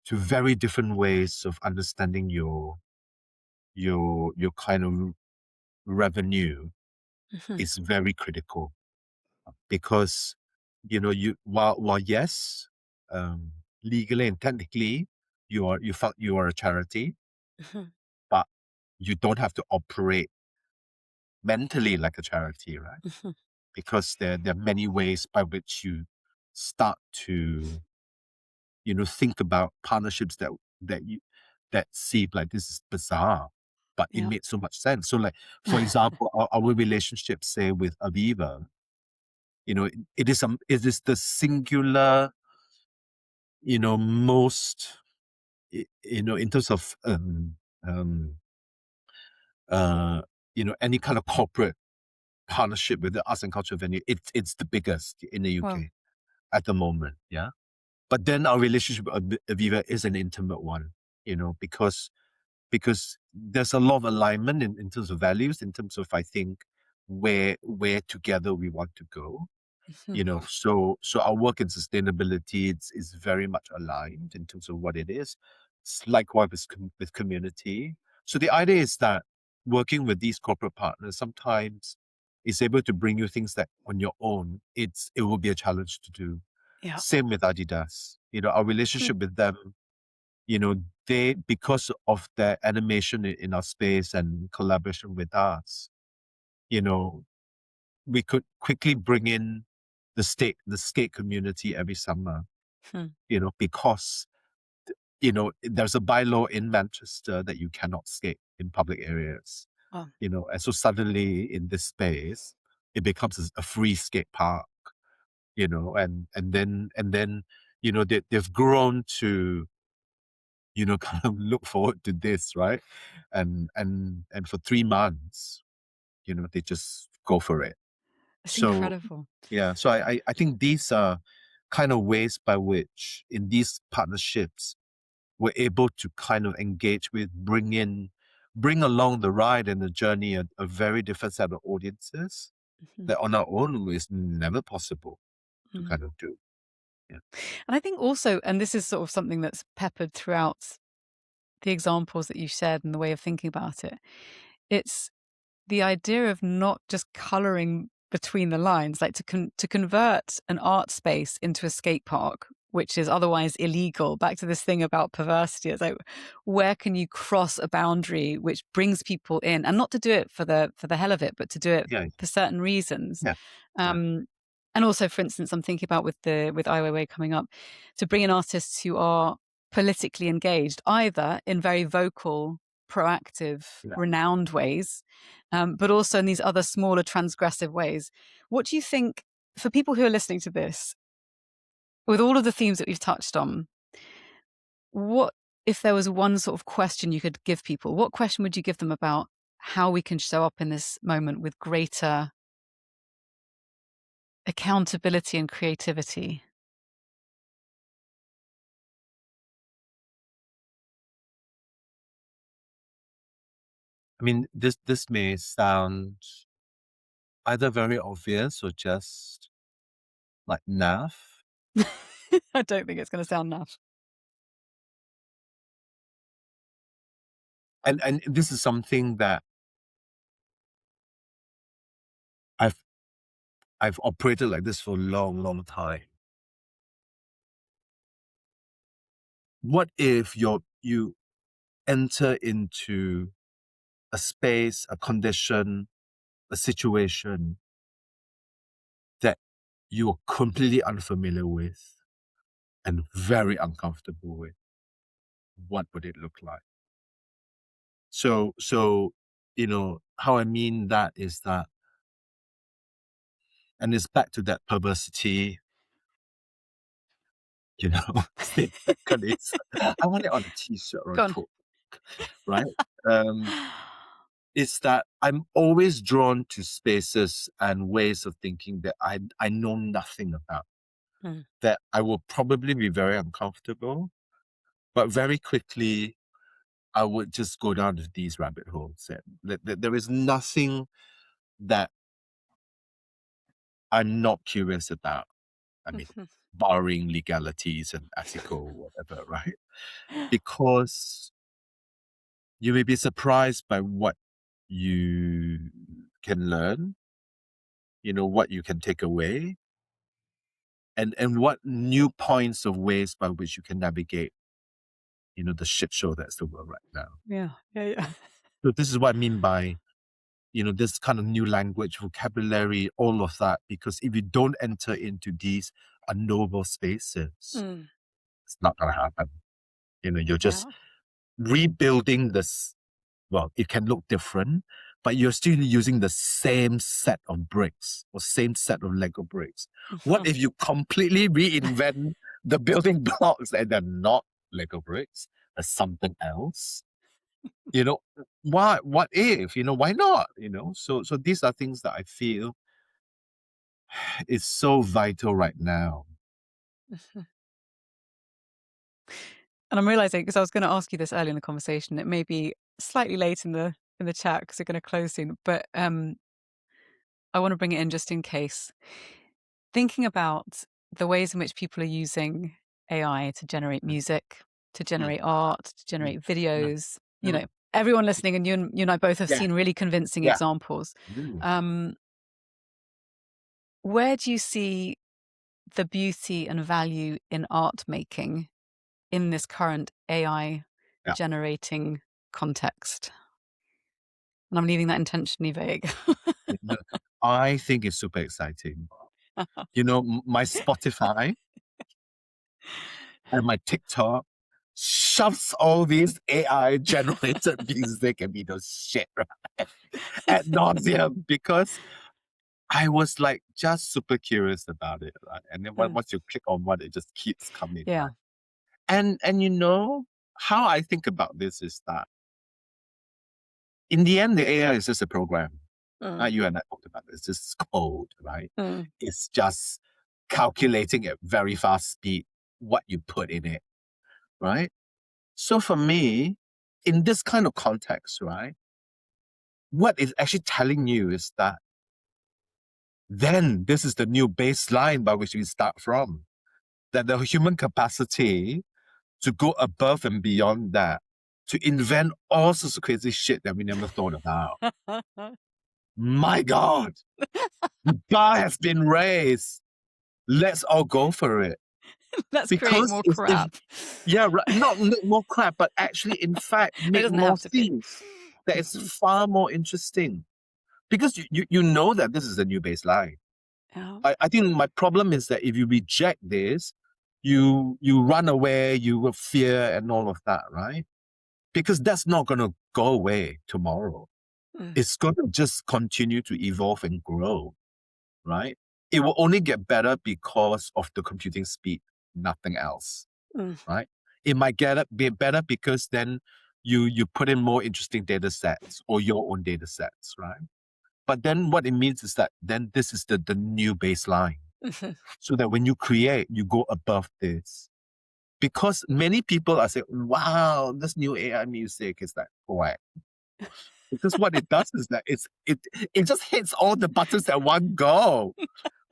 to very different ways of understanding your kind of revenue Hmm. is very critical, because you, while yes, legally and technically you are a charity, Hmm. but you don't have to operate mentally like a charity, right? Hmm. Because there are many ways by which you start to think about partnerships that seem like this is bizarre, but it Yeah. made so much sense. So, like, for example, our relationship, say, with Aviva, it is the singular, most, in terms of um uh any kind of corporate partnership with the arts and culture venue, it's the biggest in the Well. UK at the moment. Yeah. But then our relationship with Aviva is an intimate one, because there's a lot of alignment in terms of values, in terms of, I think, where together we want to go. Hmm. So our work in sustainability is very much aligned in terms of what it is. Likewise with community. So the idea is that working with these corporate partners sometimes is able to bring you things that on your own it will be a challenge to do. Yeah. Same with Adidas. Our Hmm. relationship with them, they, because of their animation in our space and collaboration with us, you know, we could quickly bring in the skate community every summer, Hmm. because there's a bylaw in Manchester that you cannot skate in public areas. Well. And so suddenly in this space, it becomes a free skate park. And then they've grown to kind of look forward to this, right? And for 3 months, they just go for it. It's So incredible. yeah, so I think these are kind of ways by which in these partnerships we're able to kind of engage with, bring along the ride and the journey a very different set of audiences Hmm. that on our own is never possible to Mm. kind of do. Yeah. And I think also, and this is sort of something that's peppered throughout the examples that you shared and the way of thinking about it, it's the idea of not just colouring between the lines, like to convert an art space into a skate park which is otherwise illegal. Back to this thing about perversity. It's like, where can you cross a boundary which brings people in, and not to do it for the hell of it, but to do it Yeah. for certain reasons. Yeah. And also, for instance, I'm thinking about with Ai Weiwei coming up, to bring in artists who are politically engaged, either in very vocal, proactive, renowned ways, but also in these other smaller, transgressive ways. What do you think, for people who are listening to this, with all of the themes that we've touched on, what, if there was one sort of question you could give people, what question would you give them about how we can show up in this moment with greater accountability and creativity? I mean, this may sound either very obvious or just like naff. I don't think it's going to sound naff. And this is something that I've operated like this for a long, long time. What if you enter into a space, a condition, a situation that you are completely unfamiliar with and very uncomfortable with? What would it look like? So how I mean that is that, and it's back to that perversity, I want it on a t-shirt or a tote, right? It's that I'm always drawn to spaces and ways of thinking that I know nothing about, that I will probably be very uncomfortable, but very quickly I would just go down to these rabbit holes. And there is nothing that I'm not curious about. I mean, barring legalities and ethical whatever, right? Because you may be surprised by what you can learn, what you can take away, and what new points of ways by which you can navigate, the shit show that's the world right now. Yeah. So this is what I mean by, this kind of new language, vocabulary, all of that, because if you don't enter into these unknowable spaces, it's not going to happen. You're just rebuilding this. Well, it can look different, but you're still using the same set of bricks or same set of Lego bricks. What if you completely reinvent the building blocks and they're not Lego bricks, they're something else? What if, why not? So these are things that I feel is so vital right now. And I'm realizing, because I was going to ask you this early in the conversation, it may be slightly late in the chat because we're going to close soon, but I want to bring it in just in case. Thinking about the ways in which people are using AI to generate music, to generate art, to generate videos, everyone listening, and you and I both have seen really convincing examples. Where do you see the beauty and value in art making in this current AI generating context? And I'm leaving that intentionally vague. I think it's super exciting. My Spotify and my TikTok shoves all these AI generated music and shit, right? Ad nauseum, because I was like just super curious about it, right? And then once you click on one, it just keeps coming. Yeah. Right? And how I think about this is that in the end, the AI is just a program. You and I talked about this. It's just code, right? It's just calculating at very fast speed what you put in it, right? So for me, in this kind of context, right, what it's actually telling you is that then this is the new baseline by which we start from. That the human capacity to go above and beyond that, to invent all sorts of crazy shit that we never thought about. My God, the bar has been raised. Let's all go for it. Let's create because more it's crap. yeah, right, not more crap, but actually, in fact, It make doesn't more have to be. things that is far more interesting. Because you know that this is the new baseline. Yeah. I think my problem is that if you reject this, you run away, you will fear and all of that, right? Because that's not going to go away tomorrow. Mm. It's going to just continue to evolve and grow, right? It will only get better because of the computing speed, nothing else, Mm. right? It might be better because then you put in more interesting data sets or your own data sets, right? But then what it means is that then this is the new baseline. So that when you create, you go above this. Because many people are saying, wow, this new AI music is like whack. Because what it does is that it just hits all the buttons at one go.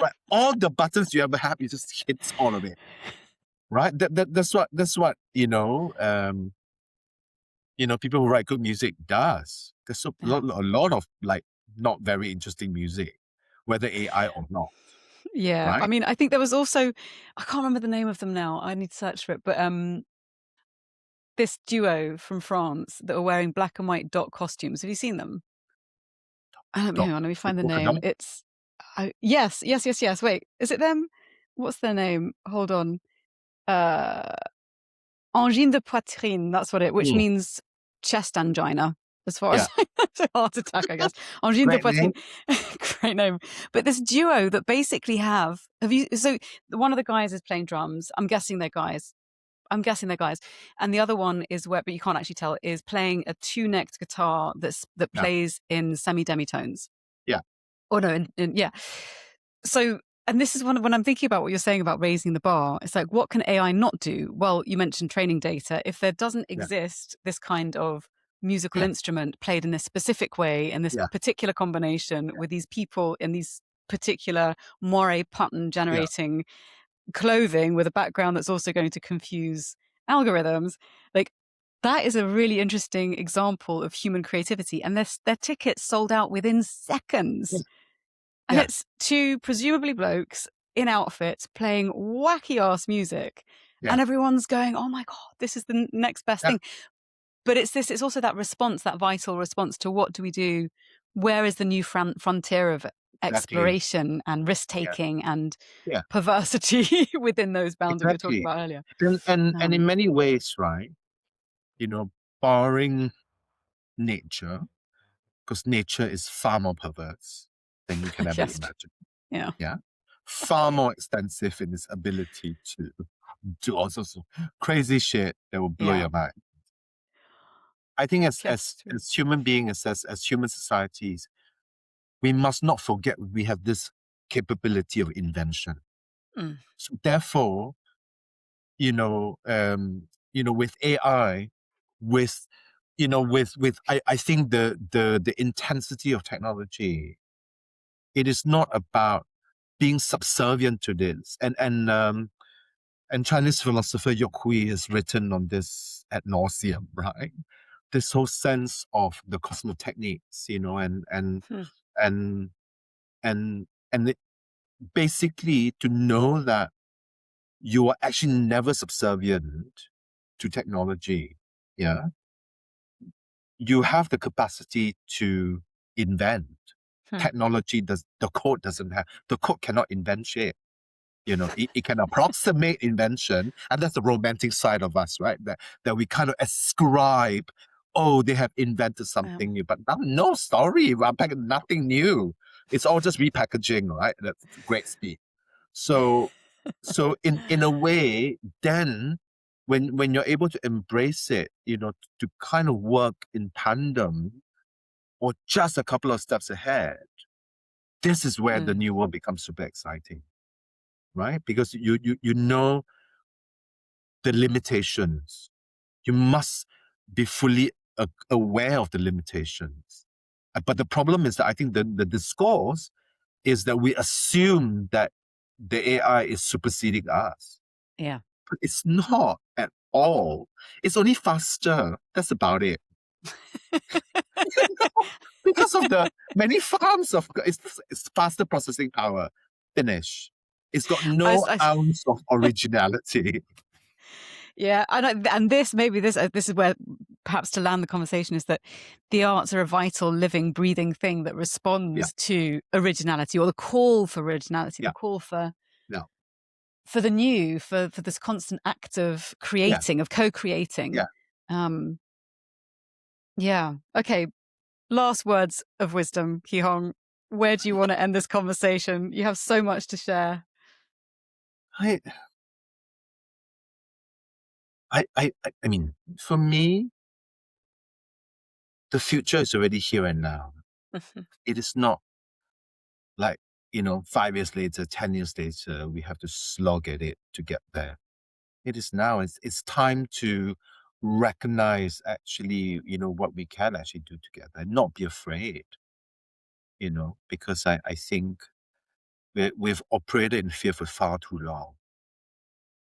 Right? All the buttons you ever have, it just hits all of it. Right? That's what people who write good music does. There's a lot of like not very interesting music, whether AI or not. Yeah. I Right? mean, I think there was also, I can't remember the name of them now. I need to search for it. But this duo from France that are wearing black and white dot costumes. Have you seen them? Hang on, let me find the Polka name. dot? It's yes. Wait, is it them? What's their name? Hold on. Uh, angine de poitrine. That's what which Mm, means chest angina. As far yeah. as it's a heart attack, I guess. Angine de Great name. poitrine. Great name. But this duo that basically have you? So one of the guys is playing drums. I'm guessing they're guys. And the other one is but you can't actually tell, is playing a two-necked guitar that Yeah. plays in semi-demitones. Yeah. Oh no, yeah. So, and this is when I'm thinking about what you're saying about raising the bar. It's like, what can AI not do? Well, you mentioned training data. If there doesn't Yeah. exist this kind of musical Yeah. instrument played in this specific way, in this Yeah. particular combination with these people in these particular moire pattern Yeah. generating clothing with a background that's also going to confuse algorithms, like that is a really interesting example of human creativity. And their tickets sold out within seconds. And Yeah. it's two presumably blokes in outfits playing wacky ass music. Yeah. And everyone's going, oh my God, this is the next best Yeah. thing. But it's also that response, that vital response to what do we do? Where is the new frontier of Exactly. exploration and risk Yeah. taking and Yeah. perversity within those bounds that we were talking Exactly. about earlier? And in many ways, right, barring nature, because nature is far more perverse than you can ever Yes. imagine. Yeah. Yeah. Far more extensive in its ability to do all sorts of crazy shit that will blow Yeah. your mind. I think Yes. as human beings, as human societies, we must not forget we have this capability of invention. Mm. So therefore, with AI, I think the intensity of technology, it is not about being subservient to this. And Chinese philosopher Yok Hui has written on this ad nauseum, right? This whole sense of the cosmotechnics, Hmm. and and it, basically to know that you are actually never subservient to technology. Yeah. You have the capacity to invent. Hmm. The code doesn't have, the code cannot invent shit. It can approximate invention, and that's the romantic side of us, right? That we kind of ascribe, oh, they have invented something new, but no, sorry, nothing new. It's all just repackaging, right? That's great speed. So in a way, then when you're able to embrace it, to kind of work in tandem or just a couple of steps ahead, this is where the new world becomes super exciting, right? Because you know the limitations. You must be fully aware of the limitations. But the problem is that I think the discourse is that we assume that the AI is superseding us. Yeah. But it's not at all. It's only faster. That's about it. Because of the many forms of it's faster processing power. Finish. It's got no ounce of originality. Yeah, and this is where perhaps to land the conversation is that the arts are a vital, living, breathing thing that responds to originality, or the call for originality, the call for the new, for this constant act of creating, of co-creating. Okay, last words of wisdom, Kee Hong. Where do you want to end this conversation? You have so much to share. I mean, for me, the future is already here and now. It is not like, 5 years later, 10 years later, we have to slog at it to get there. It is now. It's time to recognize actually, what we can actually do together and not be afraid, because I think we've operated in fear for far too long,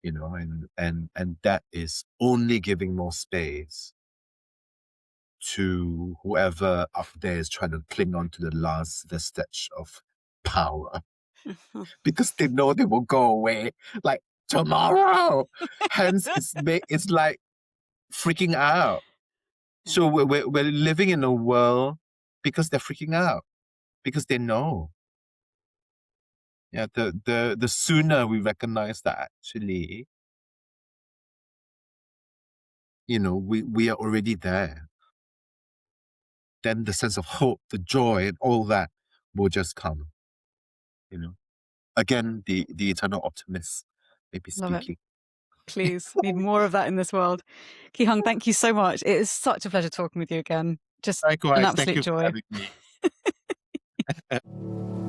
and that is only giving more space to whoever up there is trying to cling on to the last vestige of power because they know they will go away like tomorrow. Hence, it's like freaking out. So we're living in a world because they're freaking out, because they know. Yeah, the sooner we recognize that actually, we are already there, then the sense of hope, the joy, and all that will just come. Again, the eternal optimist may be speaking. Love it. Please, need more of that in this world. Kee Hong, thank you so much. It is such a pleasure talking with you again. Just Likewise, an absolute thank you joy. for having me.